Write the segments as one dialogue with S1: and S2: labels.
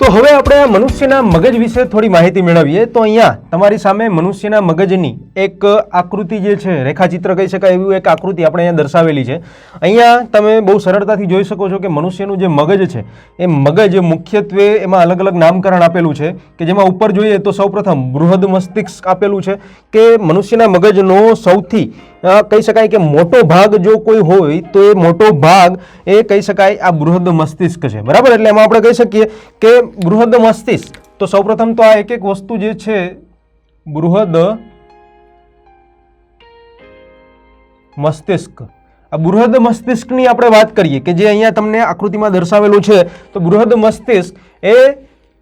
S1: તો હવે આપણે આ મનુષ્યના મગજ વિશે થોડી માહિતી મેળવીએ તો અહીંયા તમારી સામે મનુષ્યના મગજની એક આકૃતિ જે છે રેખાચિત્ર કહી શકાય એવી એક આકૃતિ આપણે અહીંયા દર્શાવેલી છે। અહીંયા તમે બહુ સરળતાથી જોઈ શકો છો કે મનુષ્યનું જે મગજ છે એ મગજ મુખ્યત્વે એમાં અલગ અલગ નામકરણ આપેલું છે કે જેમાં ઉપર જોઈએ તો સૌપ્રથમ બૃહદ મસ્તિષ્ક આપેલું છે કે મનુષ્યના મગજનો સૌથી કહી શકાય કે મોટો ભાગ જો કોઈ હોય તો એ મોટો ભાગ એ કહી શકાય આ બૃહદ મસ્તિષ્ક છે, બરાબર। એટલે એમાં આપણે કહી શકીએ કે બૃહદ મસ્તિષ્ક તો સૌપ્રથમ તો આ એક એક વસ્તુ જે છે બૃહદ મસ્તિષ્ક, આ બૃહદ મસ્તિષ્કની આપણે વાત કરીએ કે જે અહીંયા તમને આકૃતિમાં દર્શાવેલું છે તો બૃહદ મસ્તિષ્ક એ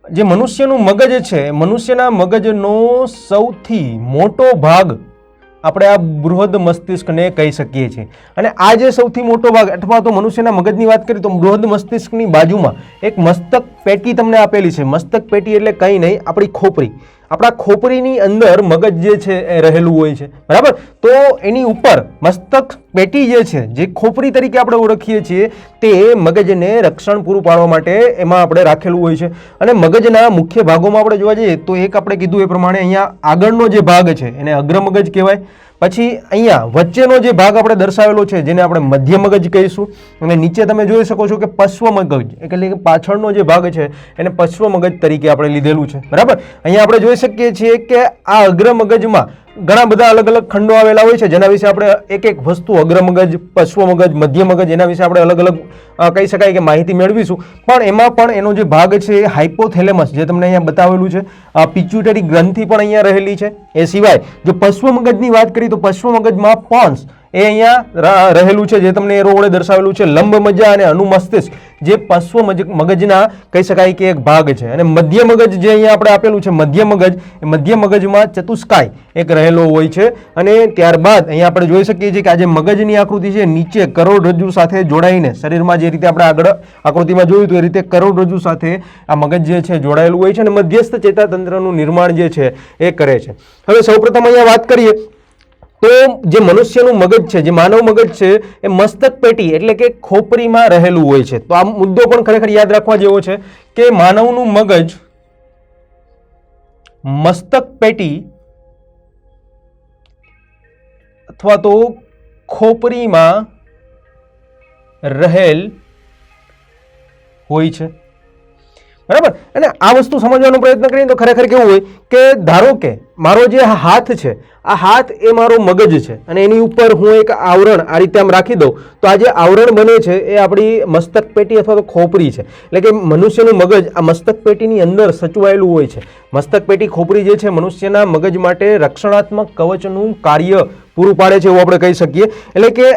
S1: જે મનુષ્યનું મગજ છે મનુષ્યના મગજનો સૌથી મોટો ભાગ આપણે આ બૃહદ મસ્તિષ્કને કહી શકીએ છીએ। અને આ જે સૌથી મોટો ભાગ અથવા તો મનુષ્યના મગજની વાત કરીએ તો બૃહદ મસ્તિષ્કની બાજુમાં એક મસ્તક પેટી તમને આપેલી છે। મસ્તક પેટી એટલે કંઈ નહીં, આપણી ખોપરી, આપણા ખોપરીની અંદર મગજ જે છે એ રહેલું હોય છે, બરાબર। તો એની ઉપર મસ્તક પેટી જે છે જે ખોપરી તરીકે આપણે ઓળખીએ છીએ તે મગજને રક્ષણ પૂરું પાડવા માટે એમાં આપણે રાખેલું હોય છે। અને મગજના મુખ્ય ભાગોમાં આપણે જોવા જઈએ તો એક આપણે કીધું એ પ્રમાણે અહીંયા આગળનો જે ભાગ છે એને અગ્ર મગજ કહેવાય, પછી અહીંયા વચ્ચેનો જે ભાગ આપણે દર્શાવેલો છે જેને આપણે મધ્ય મગજ કહીશું, અને નીચે તમે જોઈ શકો છો કે પશ્વ મગજ એટલે કે પાછળનો જે ભાગ છે એને પશ્વ મગજ તરીકે આપણે લીધેલું છે, બરાબર। અહીંયા આપણે જોઈ શકીએ છીએ કે આ અગ્ર મગજમાં ઘણા બધા અલગ અલગ ખંડો આવેલા હોય છે જેના વિશે આપણે એક એક વસ્તુ અગ્ર મગજ, પશ્વ મગજ, મધ્ય મગજ એના વિશે આપણે અલગ અલગ કહી શકાય કે માહિતી મેળવીશું। પણ એમાં પણ એનો જે ભાગ છે એ હાઇપોથેલેમસ જે તમને અહીંયા બતાવેલું છે, પિચ્યુટરી ગ્રંથિ પણ અહીંયા રહેલી છે। એ સિવાય જો પશ્વ મગજની વાત કરીએ તો પશ્વ મગજમાં પોન્સ એ અહીંયા રહેલું છે જે તમને એરો વડે દર્શાવેલું છે, લંબ મજ્જા અને અનુમસ્તિષ્ક જે પશ્વ મગજના કહી શકાય કે એક ભાગ છે। અને મધ્ય મગજ જે અહીંયા આપણે આપેલું છે મધ્ય મગજ, એ મધ્ય મગજમાં ચતુષ્કાય એક રહેલો હોય છે। અને ત્યારબાદ અહીંયા આપણે જોઈ શકીએ છીએ કે આ જે મગજની આકૃતિ છે નીચે કરોડરજ્જુ સાથે જોડાઈને શરીરમાં જે રીતે આપણે આગળ આકૃતિમાં જોયું હતું એ રીતે કરોડરજ્જુ સાથે આ મગજ જે છે જોડાયેલું હોય છે અને મધ્યસ્થ ચેતાતંત્રનું નિર્માણ જે છે એ કરે છે। હવે સૌપ્રથમ અહીંયા વાત કરીએ તો જે મનુષ્યનું મગજ છે, જે માનવ મગજ છે એ મસ્તક પેટી એટલે કે ખોપરીમાં રહેલું હોય છે। તો આ મુદ્દો પણ ખરેખર યાદ રાખવા જેવો છે કે માનવનું મગજ મસ્તક પેટી અથવા તો ખોપરીમાં રહેલ હોય છે, બરાબર। અને આ વસ્તુ સમજવાનો પ્રયત્ન કરીએ તો ખરેખર કેવું હોય કે ધારો કે મારો જે હાથ છે આ હાથ એ મારો મગજ છે અને એની ઉપર હું એક આવરણ આ રીતે આમ રાખી દઉં તો આ જે આવરણ બને છે એ આપણી મસ્તક પેટી અથવા તો ખોપરી છે। એટલે કે મનુષ્યનું મગજ આ મસ્તક પેટીની અંદર સચવાયેલું હોય છે। મસ્તક પેટી ખોપરી જે છે મનુષ્યના મગજ માટે રક્ષણાત્મક કવચનું કાર્ય પૂરું પાડે છે એવું આપણે કહી શકીએ। એટલે કે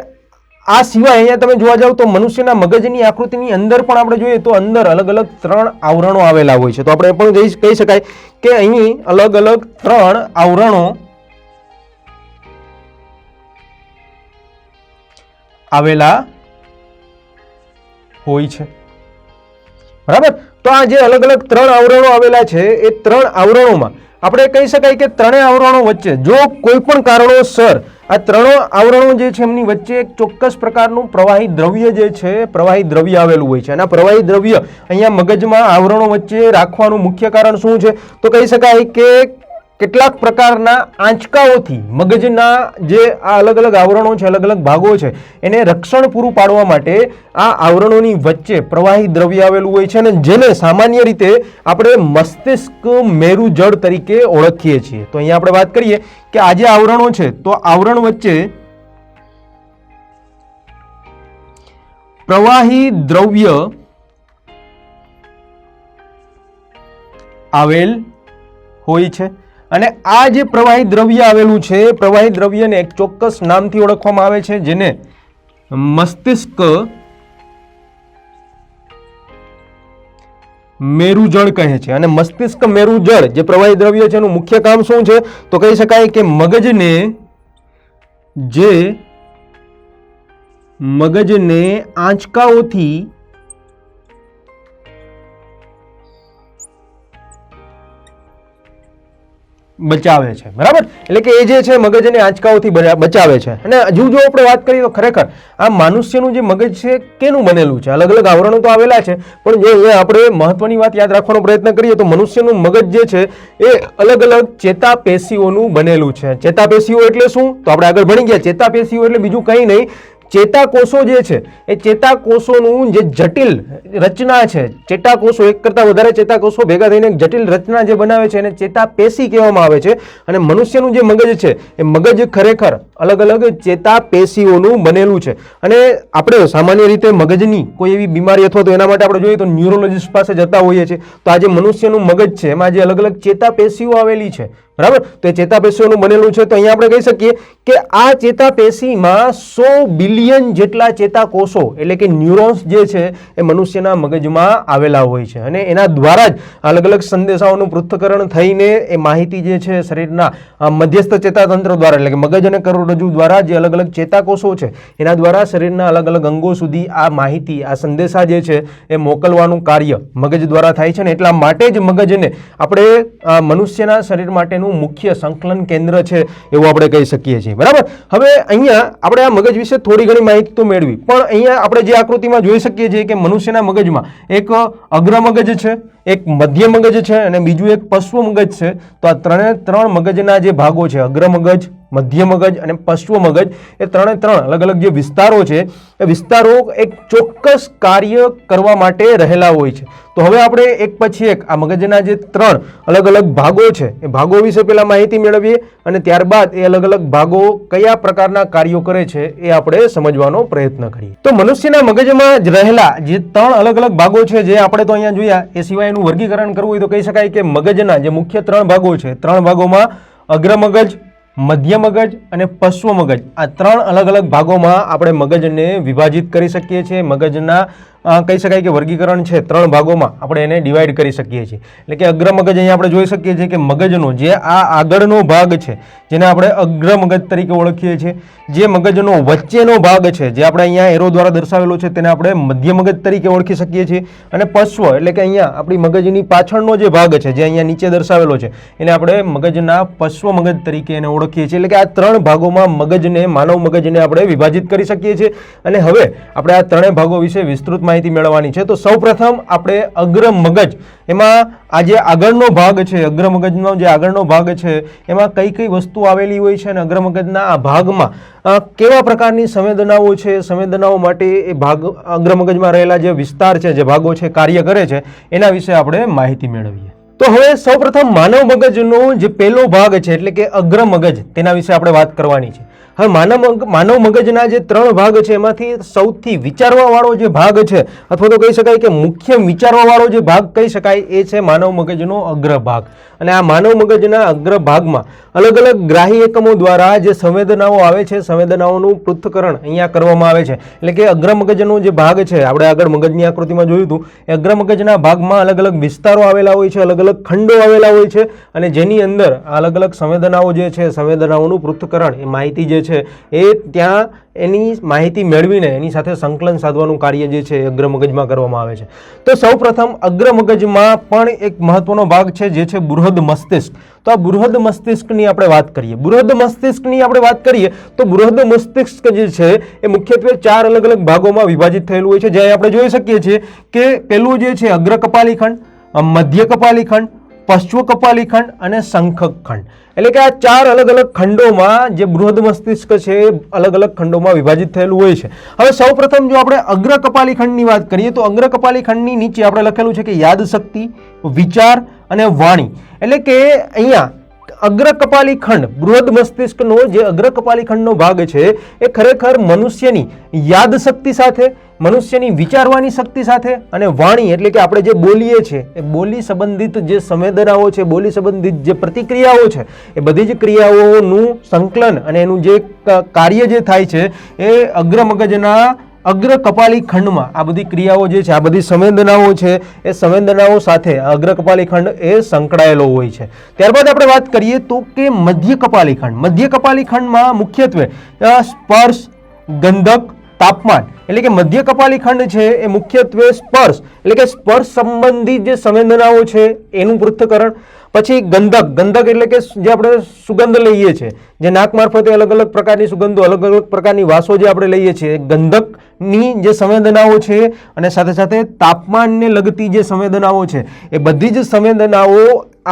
S1: આ સિવાય અહીંયા તમે જોવા જાવ તો મનુષ્યના મગજની આકૃતિની અંદર પણ આપણે જોઈએ તો અંદર અલગ અલગ 3 આવરણો આવેલા હોય છે। તો આપણે પણ કહી શકાય કે અહીં અલગ અલગ 3 આવરણો આવેલા હોય છે, બરાબર। તો આ જે અલગ અલગ 3 આવરણો આવેલા છે એ 3 આવરણોમાં આપણે કહી શકાય કે 3 આવરણો વચ્ચે જો કોઈ પણ કારણોસર આ 3 આવરણો જે છે એમની વચ્ચે એક ચોક્કસ પ્રકારનું પ્રવાહી દ્રવ્ય જે છે પ્રવાહી દ્રવ્ય આવેલું હોય છે અને આ પ્રવાહી દ્રવ્ય અહીંયા મગજમાં આવરણો વચ્ચે રાખવાનું મુખ્ય કારણ શું છે તો કહી શકાય કે કેટલાક પ્રકારના આંચકાઓથી મગજના જે આ અલગ અલગ આવરણો છે, અલગ અલગ ભાગો છે એને રક્ષણ પૂરું પાડવા માટે આ આવરણોની વચ્ચે પ્રવાહી દ્રવ્ય આવેલું હોય છે અને જેને સામાન્ય રીતે આપણે મસ્તિષ્ક મેરુજળ તરીકે ઓળખીએ છીએ। તો અહીંયા આપણે વાત કરીએ કે આ જે આવરણો છે તો આવરણ વચ્ચે પ્રવાહી દ્રવ્ય આવેલ હોય છે અને આ જે પ્રવાહી દ્રવ્ય આવેલું છે પ્રવાહી દ્રવ્યને એક ચોક્કસ નામથી ઓળખવામાં આવે છે જેને મસ્તિષ્ક મેરુજળ કહે છે। અને મસ્તિષ્ક મેરુજળ જે પ્રવાહી દ્રવ્ય છે એનું મુખ્ય કામ શું છે તો કહી શકાય કે મગજને આંચકાઓથી બચાવે છે, બરાબર. એટલે કે એ જે છે મગજને આંચકાઓથી બચાવે છે. અને હજુ જો આપણે વાત કરીએ તો ખરેખર આ મનુષ્યનું જે મગજ છે કેનું બનેલું છે? અલગ અલગ આવરણો તો આવેલા છે, પણ જો અહીંયા આપણે મહત્વની વાત યાદ રાખવાનો પ્રયત્ન કરીએ તો મનુષ્યનું મગજ જે છે એ અલગ અલગ ચેતાપેશીઓનું બનેલું છે. ચેતાપેશીઓ એટલે શું? તો આપણે આગળ ભણી ગયા. ચેતાપેશીઓ એટલે બીજું કંઈ નહીં, ચેતાકોષો જે છે એ ચેતાકોષોનું જે જટિલ રચના છે, ચેતાકોષો એક કરતાં વધારે ચેતાકોષો ભેગા થઈને એક જટિલ રચના જે બનાવે છે એને ચેતાપેશી કહેવામાં આવે છે. અને મનુષ્યનું જે મગજ છે એ મગજ ખરેખર અલગ અલગ ચેતાપેશીઓનું બનેલું છે. અને આપણે સામાન્ય રીતે મગજની કોઈ એવી બીમારી અથવા તો એના માટે આપણે જોઈએ તો ન્યુરોલોજીસ્ટ પાસે જતા હોઈએ છીએ. તો આ જે મનુષ્યનું મગજ છે એમાં જે અલગ અલગ ચેતાપેશીઓ આવેલી છે, બરાબર, તો એ ચેતાપેશીઓનું બનેલું છે. તો અહીંયા આપણે કહી શકીએ કે આ ચેતાપેશીમાં 100 બિલિયન જેટલા ચેતાકોષો એટલે કે ન્યુરોન્સ જે છે એ મનુષ્યના મગજમાં આવેલા હોય છે. અને એના દ્વારા જ અલગ અલગ સંદેશાઓનું પૃથ્થકરણ થઈને એ માહિતી જે છે શરીરના મધ્યસ્થ ચેતાતંત્ર દ્વારા એટલે કે મગજ અને કરોડરજ્જુ દ્વારા જે અલગ અલગ ચેતાકોષો છે એના દ્વારા શરીરના અલગ અલગ અંગો સુધી આ માહિતી, આ સંદેશા જે છે એ મોકલવાનું કાર્ય મગજ દ્વારા થાય છે. ને એટલા માટે જ મગજને આપણે મનુષ્યના શરીર માટેનું મુખ્ય સંકલન કેન્દ્ર છે એવું આપણે કહી શકીએ છીએ, બરાબર. હવે અહીંયા આપણે આ મગજ વિશે થોડી ઘણી માહિતી તો મેળવી, પણ અહીંયા આપણે જે આકૃતિમાં જોઈ શકીએ છીએ કે મનુષ્યના મગજમાં એક અગ્ર મગજ છે, એક મધ્ય મગજ છે અને બીજું એક પશ્વ મગજ છે. તો આ ત્રણ મગજના જે ભાગો છે, અગ્ર મગજ, મધ્ય મગજ અને પશ્વ મગજ, એ ત્રણે અલગ અલગ જે વિસ્તારો છે એ વિસ્તારો એક ચોક્કસ કાર્ય કરવા માટે રહેલા હોય છે. તો હવે આપણે એક પછી એક આ મગજના જે 3 અલગ અલગ ભાગો છે એ ભાગો વિશે પહેલા માહિતી મેળવીએ અને ત્યારબાદ એ અલગ અલગ ભાગો કયા પ્રકારના કાર્યો કરે છે એ આપણે સમજવાનો પ્રયત્ન કરીએ. તો મનુષ્યના મગજમાં જ રહેલા જે 3 અલગ અલગ ભાગો છે જે આપણે તો અહીંયા જોયા, એ સિવાયનું વર્ગીકરણ કરવું હોય તો કહી શકાય કે મગજના જે મુખ્ય 3 ભાગો છે, 3 ભાગોમાં અગ્ર મગજ, મધ્ય મગજ અને પશ્વ મગજ, આ 3 અલગ અલગ ભાગોમાં આપણે મગજને વિભાજિત કરી શકીએ છીએ. મગજના કહી શકાય કે વર્ગીકરણ છે 3 ભાગોમાં આપણે એને ડિવાઈડ કરી શકીએ છીએ. એટલે કે અગ્ર મગજ અહીંયા આપણે જોઈ શકીએ છીએ કે મગજનો જે આ આગળનો ભાગ છે જેને આપણે અગ્ર મગજ તરીકે ઓળખીએ છીએ, જે મગજનો વચ્ચેનો ભાગ છે જે આપણે અહીંયા એરો દ્વારા દર્શાવેલો છે તેને આપણે મધ્ય મગજ તરીકે ઓળખી શકીએ છીએ. અને પશ્વ એટલે કે અહીંયા આપણી મગજની પાછળનો જે ભાગ છે જે અહીંયા નીચે દર્શાવેલો છે એને આપણે મગજના પશ્વ મગજ તરીકે એને ઓળખીએ છીએ. એટલે કે આ 3 ભાગોમાં મગજને, માનવ મગજને આપણે વિભાજિત કરી શકીએ છીએ. અને હવે આપણે આ 3 ભાગો વિશે વિસ્તૃત માહિતી મેળવવાની છે. તો સૌપ્રથમ આપણે અગ્ર મગજ, એમાં આ જે આગળનો ભાગ છે, અગ્ર મગજનો જે આગળનો ભાગ છે એમાં કઈ કઈ વસ્તુ આવેલી હોય છે અને અગ્ર મગજના આ ભાગમાં કેવા પ્રકારની સંવેદનાઓ છે, સંવેદનાઓ માટે એ ભાગ અગ્ર મગજમાં રહેલા જે વિસ્તાર છે, જે ભાગો છે, કાર્ય કરે છે, એના વિશે આપણે માહિતી મેળવીએ. તો હવે સૌપ્રથમ માનવ મગજનો જે પહેલો ભાગ છે એટલે કે અગ્ર મગજ, તેના વિશે આપણે વાત કરવાની છે. હવે માનવ મગજના જે 3 ભાગ છે એમાંથી સૌથી વિચારવાવાળો જે ભાગ છે અથવા તો કહી શકાય કે મુખ્ય વિચારવાવાળો જે ભાગ કહી શકાય એ છે માનવ મગજનો અગ્ર ભાગ. અને આ માનવ મગજના અગ્ર ભાગમાં અલગ અલગ ગ્રાહી એકમો દ્વારા જે સંવેદનાઓ આવે છે, સંવેદનાઓનું પૃથ્થકરણ અહીંયા કરવામાં આવે છે. એટલે કે અગ્ર મગજનો જે ભાગ છે, આપણે આગળ મગજની આકૃતિમાં જોયું હતું, એ અગ્ર મગજના ભાગમાં અલગ અલગ વિસ્તારો આવેલા હોય છે, અલગ અલગ ખંડો આવેલા હોય છે અને જેની અંદર અલગ અલગ સંવેદનાઓ જે છે, સંવેદનાઓનું પૃથ્થકરણ, એ માહિતી જે છે એ ત્યાં એની માહિતી મેળવીને એની સાથે સંકલન સાધવાનું કાર્ય જે છે અગ્ર મગજમાં કરવામાં આવે છે. તો સૌપ્રથમ અગ્ર મગજમાં પણ એક મહત્વનો ભાગ છે જે છે બૃહદ મસ્તિષ્ક. તો આ બૃહદ મસ્તિષ્કની આપણે વાત કરીએ. બૃહદ મસ્તિષ્કની આપણે વાત કરીએ તો બૃહદ મસ્તિષ્ક જે છે એ મુખ્યત્વે 4 અલગ અલગ ભાગોમાં વિભાજિત થયેલું હોય છે. જ્યાં આપણે જોઈ શકીએ છીએ કે પેલું જે છે અગ્ર કપાલી ખંડ, મધ્ય કપાલી ખંડ, પશ્વ કપાલી ખંડ અને શંખક ખંડ. એટલે કે આ 4 અલગ અલગ ખંડોમાં જે બૃહદ મસ્તિષ્ક છે અલગ અલગ ખંડોમાં વિભાજિત થયેલું હોય છે. હવે સૌપ્રથમ જો આપણે અગ્ર કપાલી ખંડની વાત કરીએ તો અગ્ર કપાલી ખંડની નીચે આપણે લખેલું છે કે યાદશક્તિ, વિચાર અને વાણી. એટલે કે અહીંયા અગ્ર કપાલી ખંડ, બૃહદ મસ્તિષ્કનો જે અગ્ર કપાલી ખંડનો ભાગ છે એ ખરેખર મનુષ્યની યાદશક્તિ સાથે, મનુષ્યની વિચારવાની શક્તિ સાથે અને વાણી એટલે કે આપણે જે બોલીએ છીએ એ બોલી સંબંધિત જે સંવેદનાઓ છે, બોલી સંબંધિત જે પ્રતિક્રિયાઓ છે, એ બધી જ ક્રિયાઓનું સંકલન અને એનું જે કાર્ય જે થાય છે એ અગ્ર મગજના અગ્ર કપાલી ખંડમાં આ બધી ક્રિયાઓ જે છે, આ બધી સંવેદનાઓ છે, એ સંવેદનાઓ સાથે અગ્ર કપાલી ખંડ એ સંકળાયેલો હોય છે. ત્યારબાદ આપણે વાત કરીએ તો કે મધ્ય કપાલી ખંડ. મધ્ય કપાલી ખંડમાં મુખ્યત્વે સ્પર્શ, ગંધક, તાપમાન એટલે કે મધ્ય કપાલી ખંડ છે એ મુખ્યત્વે સ્પર્શ એટલે કે સ્પર્શ સંબંધિત જે સંવેદનાઓ છે એનું પૃથ્થકરણ, પછી ગંધક, ગંધક એટલે કે જે આપણે સુગંધ લઈએ છીએ, જે નાક મારફતે અલગ અલગ પ્રકારની સુગંધો, અલગ અલગ પ્રકારની વાસો જે આપણે લઈએ છીએ, ગંધકની જે સંવેદનાઓ છે અને સાથે સાથે તાપમાનને લગતી જે સંવેદનાઓ છે એ બધી જ સંવેદનાઓ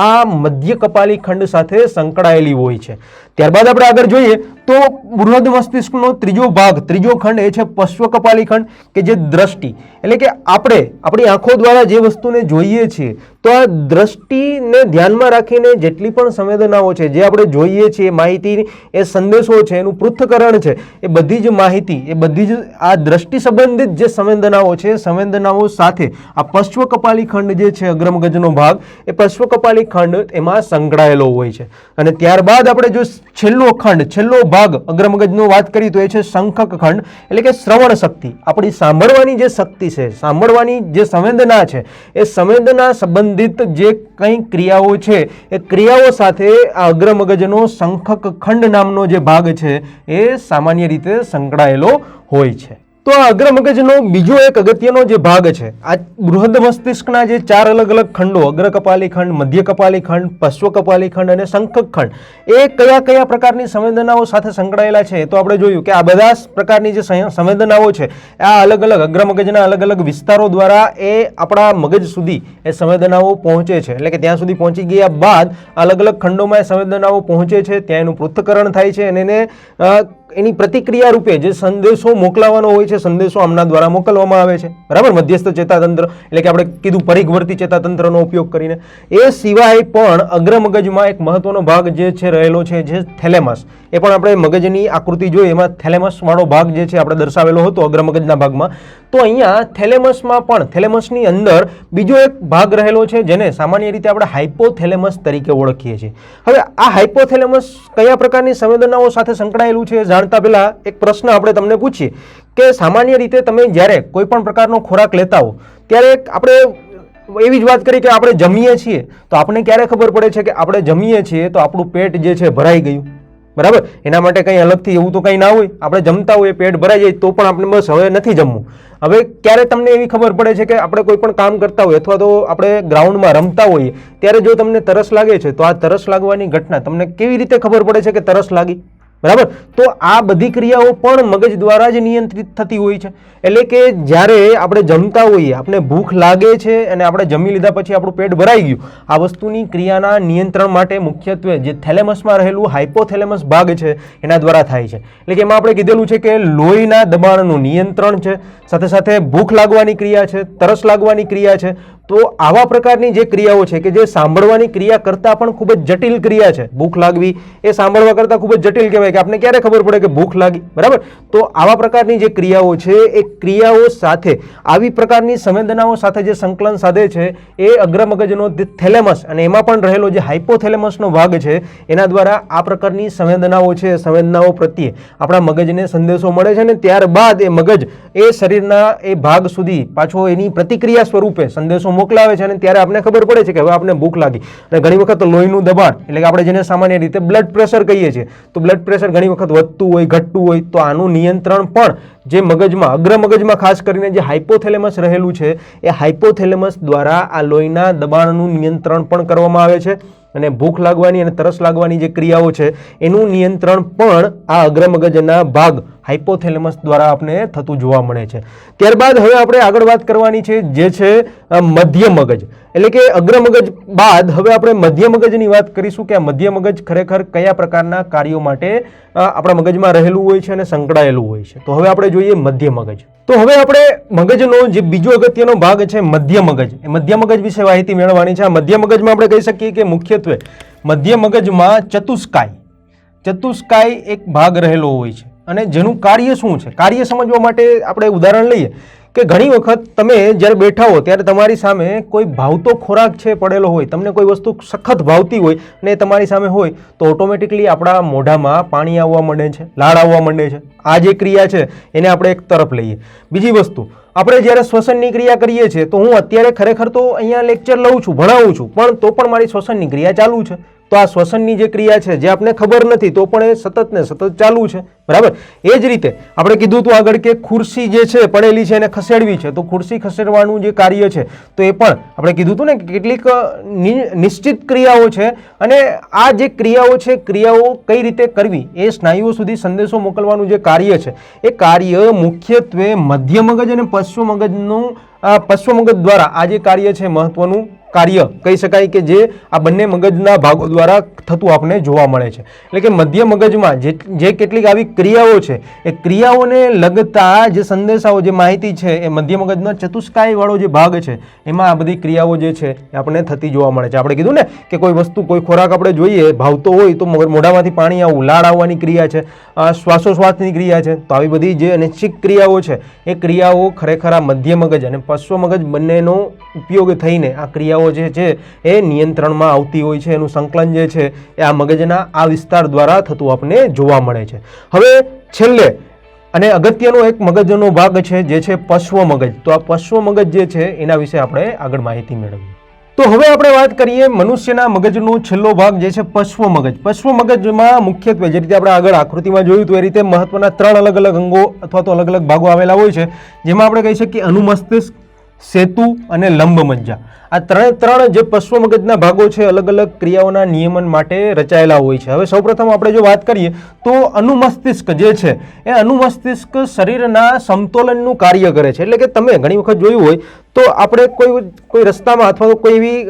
S1: આ મધ્ય કપાલી ખંડ સાથે સંકળાયેલી હોય છે. ત્યારબાદ આપણે આગળ જોઈએ તો બૃહદ મસ્તિષ્કનો ત્રીજો ભાગ, ત્રીજો ખંડ એ છે પશ્વ કપાલી ખંડ કે જે દ્રષ્ટિ એટલે કે આપણે આપણી આંખો દ્વારા જે વસ્તુને જોઈએ છીએ તો આ દ્રષ્ટિને ધ્યાનમાં રાખીને જેટલી પણ સંવેદનાઓ છે જે આપણે જોઈએ છીએ, માહિતી એ સંદેશો છે, એનું પૃથ્થકરણ છે, એ બધી જ માહિતી, એ બધી જ આ દ્રષ્ટિ સંબંધિત જે સંવેદનાઓ છે, સંવેદનાઓ સાથે આ પશ્વ કપાલી ખંડ જે છે અગ્રમગજનો ભાગ, એ પશ્વ કપાલી ખંડ એમાં સંકળાયેલો હોય છે. અને ત્યારબાદ આપણે જો છેલ્લો ખંડ, છેલ્લો ભાગ અગ્રમગજનો વાત કરીએ તો એ છે શંખક ખંડ એટલે કે શ્રવણ શક્તિ, આપણી સાંભળવાની જે શક્તિ છે, સાંભળવાની જે સંવેદના છે, એ સંવેદના સંબંધિત જે કંઈ ક્રિયાઓ છે એ ક્રિયાઓ સાથે આ અગ્રમગજનો શંખક ખંડ નામનો જે ભાગ છે એ સામાન્ય રીતે સંકળાયેલો હોય છે. તો આ અગ્રમગજનો બીજો એક અગત્યનો જે ભાગ છે, આ બૃહદ મસ્તિષ્કના જે ચાર અલગ અલગ ખંડો, અગ્ર કપાલી ખંડ, મધ્ય કપાલી ખંડ, પશ્વ કપાલી ખંડ અને શંખક ખંડ, એ કયા કયા પ્રકારની સંવેદનાઓ સાથે સંકળાયેલા છે તો આપણે જોયું કે આ બધા પ્રકારની જે સંવેદનાઓ છે આ અલગ અલગ અગ્રમગજના અલગ અલગ વિસ્તારો દ્વારા એ આપણા મગજ સુધી એ સંવેદનાઓ પહોંચે છે. એટલે કે ત્યાં સુધી પહોંચી ગયા બાદ અલગ અલગ ખંડોમાં એ સંવેદનાઓ પહોંચે છે, ત્યાં એનું પૃથ્થકરણ થાય છે અને એને એની પ્રતિક્રિયા રૂપે જે સંદેશો મોકલાવાનો હોય છે, સંદેશો આમના દ્વારા મોકલવામાં આવે છે, બરાબર, મધ્યસ્થ ચેતાતંત્ર એટલે કે આપણે કીધું પરિઘવર્તી ચેતાતંત્રનો ઉપયોગ કરીને. એ સિવાય પણ અગ્રમગજમાં એક મહત્વનો ભાગ જે છે રહેલો છે જે થેલેમસ, એ પણ આપણે મગજની આકૃતિ જોઈએ એમાં થેલેમસ વાળો ભાગ જે છે આપણે દર્શાવેલો હતો અગ્રમગજના ભાગમાં. તો અહીંયા થેલેમસમાં પણ, થેલેમસની અંદર બીજો એક ભાગ રહેલો છે જેને સામાન્ય રીતે આપણે હાઇપોથેલેમસ તરીકે ઓળખીએ છીએ. હવે આ હાઇપોથેલેમસ કયા પ્રકારની સંવેદનાઓ સાથે સંકળાયેલું છે જાણતા પહેલા એક પ્રશ્ન આપણે તમને પૂછીએ કે સામાન્ય રીતે તમે જ્યારે કોઈ પણ પ્રકારનો ખોરાક લેતા હો ત્યારે આપણે એવી જ વાત કરી કે આપણે જમીએ છીએ તો આપણને ક્યારે ખબર પડે છે કે આપણે જમીએ છીએ તો આપણું પેટ જે છે ભરાઈ ગયું, બરાબર? એના માટે કંઈ અલગથી એવું તો કંઈ ના હોય, આપણે જમતા હોઈએ પેટ ભરાઈ જાય તો પણ આપણે બસ હવે નથી જમવું. હવે ક્યારે તમને એવી ખબર પડે છે કે આપણે કોઈ પણ કામ કરતા હોઈએ અથવા તો આપણે ગ્રાઉન્ડમાં રમતા હોઈએ ત્યારે જો તમને તરસ લાગે છે તો આ તરસ લાગવાની ઘટના તમને કેવી રીતે ખબર પડે છે કે તરસ લાગી, બરાબર? તો આ બધી ક્રિયાઓ પણ મગજ દ્વારા જ નિયંત્રિત થતી હોય છે. એટલે કે જ્યારે આપણે જમતા હોઈએ, આપણે ભૂખ લાગે છે અને આપણે જમી લીધા પછી આપણું પેટ ભરાઈ ગયું, આ વસ્તુની ક્રિયાના નિયંત્રણ માટે મુખ્યત્વે જે થેલેમસમાં રહેલું હાઇપોથેલેમસ ભાગ છે એના દ્વારા થાય છે. એટલે કે એમાં આપણે કીધેલું છે કે લોહીના દબાણનું નિયંત્રણ છે, સાથે સાથે ભૂખ લાગવાની ક્રિયા છે, તરસ લાગવાની ક્રિયા છે. તો આવા પ્રકારની જે ક્રિયાઓ છે કે જે સાંભળવાની ક્રિયા કરતાં પણ ખૂબ જ જટિલ ક્રિયા છે, ભૂખ લાગવી એ સાંભળવા કરતાં ખૂબ જ જટિલ કહેવાય કે આપણે ક્યારે ખબર પડે કે ભૂખ લાગી, બરાબર? તો આવા પ્રકારની જે ક્રિયાઓ છે એ ક્રિયાઓ સાથે આવી પ્રકારની સંવેદનાઓ સાથે જે સંકલન સાધે છે એ અગ્રમગજનો થેલેમસ અને એમાં પણ રહેલો જે હાઇપોથેલેમસનો ભાગ છે એના દ્વારા આ પ્રકારની સંવેદનાઓ છે, સંવેદનાઓ પ્રત્યે આપણા મગજને સંદેશો મળે છે અને ત્યારબાદ એ મગજ એ શરીરના એ ભાગ સુધી પાછો એની પ્રતિક્રિયા સ્વરૂપે સંદેશો મોકલાવે છે અને ત્યારે આપણે ખબર પડે છે કે હવે આપણે ભૂખ લાગી. અને ઘણી વખત લોહીનું દબાણ એટલે કે આપણે જેને સામાન્ય રીતે બ્લડ પ્રેશર કહીએ છીએ, તો બ્લડ પ્રેશર ઘણી વખત વધતું હોય, ઘટતું હોય, તો આનું નિયંત્રણ પણ જે મગજમાં, અગ્રમગજમાં ખાસ કરીને જે હાઇપોથેલેમસ રહેલું છે એ હાઇપોથેલેમસ દ્વારા આ લોહીના દબાણનું નિયંત્રણ પણ કરવામાં આવે છે અને ભૂખ લાગવાની અને તરસ લાગવાની જે ક્રિયાઓ છે એનું નિયંત્રણ પણ આ અગ્રમગજના ભાગ હાઇપોથેલેમસ દ્વારા આપણે થતું જોવા મળે છે. ત્યારબાદ હવે આપણે આગળ વાત કરવાની છે જે છે મધ્ય મગજ, એટલે કે અગ્રમગજ બાદ હવે આપણે મધ્ય મગજની વાત કરીશું કે આ મધ્ય મગજ ખરેખર કયા પ્રકારના કાર્યો માટે આપણા મગજમાં રહેલું હોય છે અને સંકળાયેલું હોય છે. તો હવે આપણે જોઈએ મધ્ય મગજ. તો હવે આપણે મગજનો જે બીજો અગત્યનો ભાગ છે મધ્ય મગજ, એ મધ્ય મગજ વિશે માહિતી મેળવવાની છે. આ મધ્ય મગજમાં આપણે કહી શકીએ કે મુખ્યત્વે મધ્ય મગજમાં ચતુષ્કાય એક ભાગ રહેલો હોય છે અને જેનું કાર્ય શું છે, કાર્ય સમજવા માટે આપણે ઉદાહરણ લઈએ કે ઘણી વખત તમે જ્યારે બેઠા હો ત્યારે તમારી સામે કોઈ ભાવતો ખોરાક છે પડેલો હોય, તમને કોઈ વસ્તુ સખત ભાવતી હોય અને એ તમારી સામે હોય તો ઓટોમેટિકલી આપણા મોઢામાં પાણી આવવા માંડે છે, લાળ આવવા માંડે છે. આ જે ક્રિયા છે એને આપણે એક તરફ લઈએ. બીજી વસ્તુ, આપણે જ્યારે શ્વસનની ક્રિયા કરીએ છીએ તો હું અત્યારે ખરેખર તો અહીંયા લેક્ચર લઉં છું, ભણાવું છું, પણ તો પણ મારી શ્વસનની ક્રિયા ચાલુ છે, તો આ શ્વસનની જે ક્રિયા છે જે આપને ખબર નથી તો પણ એ સતત ને સતત ચાલુ છે, બરાબર. એ જ રીતે આપણે કીધું હતું આગળ કે ખુરશી જે છે પડેલી છે એને ખસેડવી છે, તો ખુરશી ખસેડવાનું જે કાર્ય છે તો એ પણ આપણે કીધું હતું ને કે કેટલીક નિશ્ચિત ક્રિયાઓ છે, અને આ જે ક્રિયાઓ છે ક્રિયાઓ કઈ રીતે કરવી એ સ્નાયુઓ સુધી સંદેશો મોકલવાનું જે કાર્ય છે એ કાર્ય મુખ્યત્વે મધ્ય મગજ અને પશ્વ મગજ દ્વારા આ જે કાર્ય છે મહત્વનું કાર્ય કહી શકાય કે જે આ બંને મગજના ભાગો દ્વારા થતું આપણને જોવા મળે છે. એટલે કે મધ્ય મગજમાં જે કેટલીક આવી ક્રિયાઓ છે એ ક્રિયાઓને લગતા જે સંદેશાઓ જે માહિતી છે એ મધ્ય મગજનો ચતુષ્કાય વાળો જે ભાગ છે એમાં આ બધી ક્રિયાઓ જે છે એ આપણને થતી જોવા મળે છે. આપણે કીધું ને કે કોઈ વસ્તુ કોઈ ખોરાક આપણે જોઈએ ભાવતો હોય તો મોઢામાંથી પાણી આવવું, લાળ આવવાની ક્રિયા છે, શ્વાસોશ્વાસની ક્રિયા છે, તો આવી બધી જે અનિચ્છિક ક્રિયાઓ છે એ ક્રિયાઓ ખરેખર આ મધ્ય મગજ અને પશ્વ મગજ બંનેનો ઉપયોગ થઈને આ ક્રિયાઓ જે છે એ નિયંત્રણમાં આવતી હોય છે. એનું સંકલન જે છે એ આ મગજના આ વિસ્તાર દ્વારા થતું આપણને જોવા મળે છે. હવે છેલ્લે અને અગત્યનો એક મગજનો ભાગ છે જે છે પશ્વ મગજ. તો આ પશ્વ મગજ જે છે એના વિશે આપણે આગળ માહિતી મેળવીએ. તો હવે આપણે વાત કરીએ મનુષ્યના મગજનો છેલ્લો ભાગ જે છે પશ્વ મગજ. પશ્વ મગજમાં મુખ્યત્વે જે રીતે આપણે આગળ આકૃતિમાં જોયું હતું એ રીતે મહત્વના 3 અલગ અલગ અંગો અથવા તો અલગ અલગ ભાગો આવેલા હોય છે, જેમાં આપણે કહી શકીએ અનુમસ્તિષ્ક, સેતુ અને લંબ મજ્જા. આ ત્રણ જે પશ્વ મગજના ભાગો છે અલગ અલગ ક્રિયાઓના નિયમન માટે રચાયેલા હોય છે. હવે સૌપ્રથમ આપણે જો વાત કરીએ તો અનુમસ્તિષ્ક જે છે એ અનુમસ્તિષ્ક શરીરના સમતોલનનું કાર્ય કરે છે. એટલે કે તમે ઘણી વખત જોયું હોય તો આપણે કોઈ રસ્તામાં અથવા તો કોઈ એવી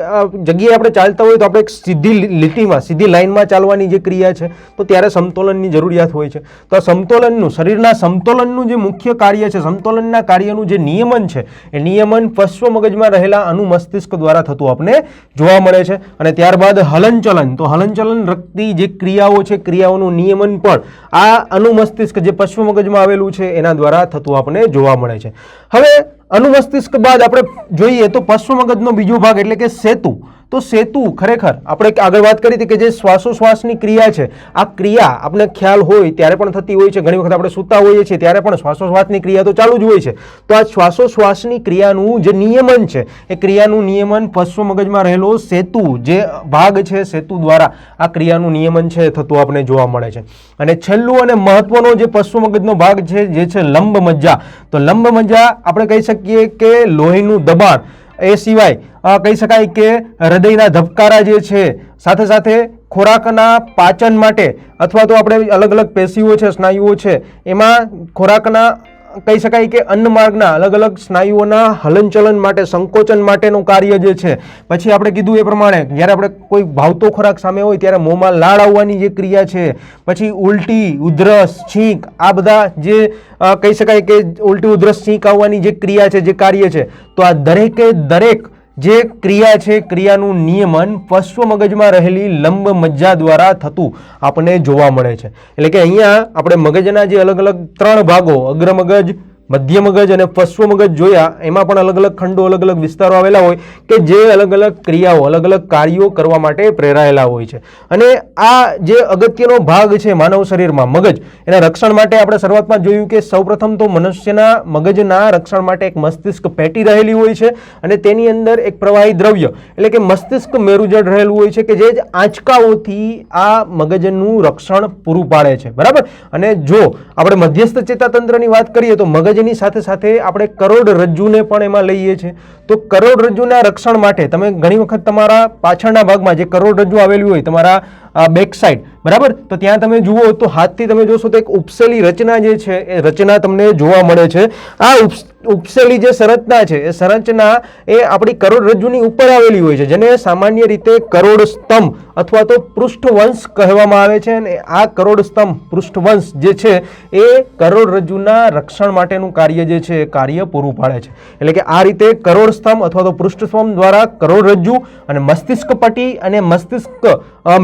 S1: જગ્યાએ આપણે ચાલતા હોય તો આપણે એક સીધી લીટીમાં સીધી લાઇનમાં ચાલવાની જે ક્રિયા છે તો ત્યારે સમતોલનની જરૂરિયાત હોય છે. તો આ સમતોલનનું શરીરના સમતોલનનું જે મુખ્ય કાર્ય છે, સમતોલનના કાર્યનું જે નિયમન છે એ નિયમન પશ્વ મગજમાં રહેલા અનુમસ્તિષ્ક દ્વારા થતું આપણે જોવા મળે છે. અને ત્યારબાદ હલનચલન, તો હલનચલન રખતી જે ક્રિયાઓ છે ક્રિયાઓનું નિયમન પણ આ અનુમસ્તિષ્ક જે પશ્વ મગજમાં આવેલું છે એના દ્વારા થતું આપણે જોવા મળે છે. હવે અનુમસ્તિષ્ક બાદ આપણે જોઈએ તો પશ્વ મગજનો બીજો ભાગ એટલે કે સેતુ. તો સેતુ ખરેખર આપણે આગળ વાત કરી હતી કે જે શ્વાસોશ્વાસની ક્રિયા છે આ ક્રિયા આપણે ખ્યાલ હોય ત્યારે પણ થતી હોય છે. ઘણી વખત આપણે સૂતા હોઈએ છીએ ત્યારે પણ શ્વાસોશ્વાસની ક્રિયા તો ચાલુ જ હોય છે. તો આ શ્વાસોશ્વાસની ક્રિયાનું જે નિયમન છે એ ક્રિયાનું નિયમન પશ્વ મગજમાં રહેલો સેતુ જે ભાગ છે સેતુ દ્વારા આ ક્રિયાનું નિયમન છે થતું આપણે જોવા મળે છે. અને છેલ્લું અને મહત્વનો જે પશ્વ મગજનો ભાગ છે જે છે લંબ મજ્જા. તો લંબ મજ્જા આપણે કહી શકીએ કે લોહીનું દબાણ, એ સિવાય કહી શકાય કે હૃદયના ધબકારા જે છે, સાથે સાથે ખોરાકના પાચન માટે અથવા તો આપણે અલગ અલગ પેશીઓ છે, સ્નાયુઓ છે, એમાં ખોરાકના કહી શકાય કે અન્ન માર્ગના અલગ અલગ સ્નાયુઓના હલનચલન માટે, સંકોચન માટેનું કાર્ય જે છે. પછી આપણે કીધું એ પ્રમાણે જ્યારે આપણે કોઈ ભાવતો ખોરાક સામે હોય ત્યારે મોંમાં લાળ આવવાની જે ક્રિયા છે, પછી ઉલટી, ઉધરસ, છીંક, આ બધા જે કહી શકાય કે ઉલટી, ઉધરસ, છીંક આવવાની જે ક્રિયા છે, જે કાર્ય છે, તો આ દરેકે દરેક જે ક્રિયા છે ક્રિયાનું નિયમન પશ્વ મગજમાં રહેલી લંબ મજ્જા દ્વારા થતું આપણને જોવા મળે છે. એટલે કે અહીંયા આપણે મગજના જે અલગ અલગ 3 ભાગો અગ્ર મગજ, મધ્ય મગજ અને પશ્વ મગજ જોયા, એમાં પણ અલગ અલગ ખંડો, અલગ અલગ વિસ્તારો આવેલા હોય કે જે અલગ અલગ ક્રિયાઓ, અલગ અલગ કાર્યો કરવા માટે પ્રેરાયેલા હોય છે. અને આ જે અગત્યનો ભાગ છે માનવ શરીરમાં મગજ, એના રક્ષણ માટે આપણે શરૂઆતમાં જોયું કે સૌપ્રથમ તો મનુષ્યના મગજના રક્ષણ માટે એક મસ્તિષ્ક પેટી રહેલી હોય છે અને તેની અંદર એક પ્રવાહી દ્રવ્ય એટલે કે મસ્તિષ્ક મેરુજળ રહેલું હોય છે કે જે આંચકાઓથી આ મગજનું રક્ષણ પૂરું પાડે છે, બરાબર. અને જો આપણે મધ્યસ્થ ચેતાતંત્રની વાત કરીએ તો મગજ ની સાથે સાથે આપણે કરોડરજ્જુને પણ એમાં લઈએ છીએ. તો કરોડરજ્જુના રક્ષણ માટે તમે ઘણી વખત તમારા પાછળના ભાગમાં જે કરોડરજ્જુ આવેલી હોય તમારા બેક સાઈડ, બરાબર, તો ત્યાં તમે જુઓ તો હાથથી તમે જોશો તો એક ઉપસેલી રચના જે છે એ રચના તમને જોવા મળે છે. આ ઉપસેલી જે સંરચના છે એ સંરચના એ આપણી કરોડરજ્જુની ઉપર આવેલી હોય છે, જેને સામાન્ય રીતે કરોડ સ્તંભ અથવા તો પૃષ્ઠવંશ કહેવામાં આવે છે. અને આ કરોડ સ્તંભ, પૃષ્ઠવંશ જે છે એ કરોડરજ્જુના રક્ષણ માટેનું કાર્ય જે છે એ કાર્ય પૂરું પાડે છે. એટલે કે આ રીતે કરોડ સ્તંભ અથવા તો પૃષ્ઠસ્તંભ દ્વારા કરોડરજ્જુ અને મસ્તિષ્ક પટ્ટી અને મસ્તિષ્ક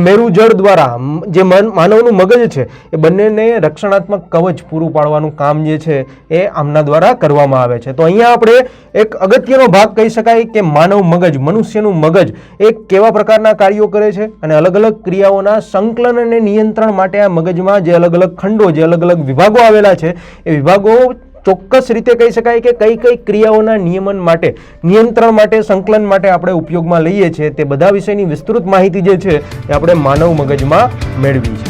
S1: મેરુજળ દ્વારા જે માનવનું મગજ છે એ બંનેને રક્ષણાત્મક કવચ પૂરું પાડવાનું કામ જે છે એ આમના દ્વારા કરવામાં આવે છે. તો અહીંયા આપણે એક અગત્યનો ભાગ કહી શકાય કે માનવ મગજ, મનુષ્યનું મગજ એ કેવા પ્રકારના કાર્યો કરે છે અને અલગ અલગ ક્રિયાઓના સંકલન અને નિયંત્રણ માટે આ મગજમાં જે અલગ અલગ ખંડો, જે અલગ અલગ વિભાગો આવેલા છે એ વિભાગો ચોક્કસ રીતે કહી શકાય કે કઈ કઈ ક્રિયાઓના નિયમન માટે, નિયંત્રણ માટે, સંકલન માટે આપણે ઉપયોગમાં લઈએ છીએ તે બધા વિષયની વિસ્તૃત માહિતી જે છે એ આપણે માનવ મગજમાં મેળવી છે.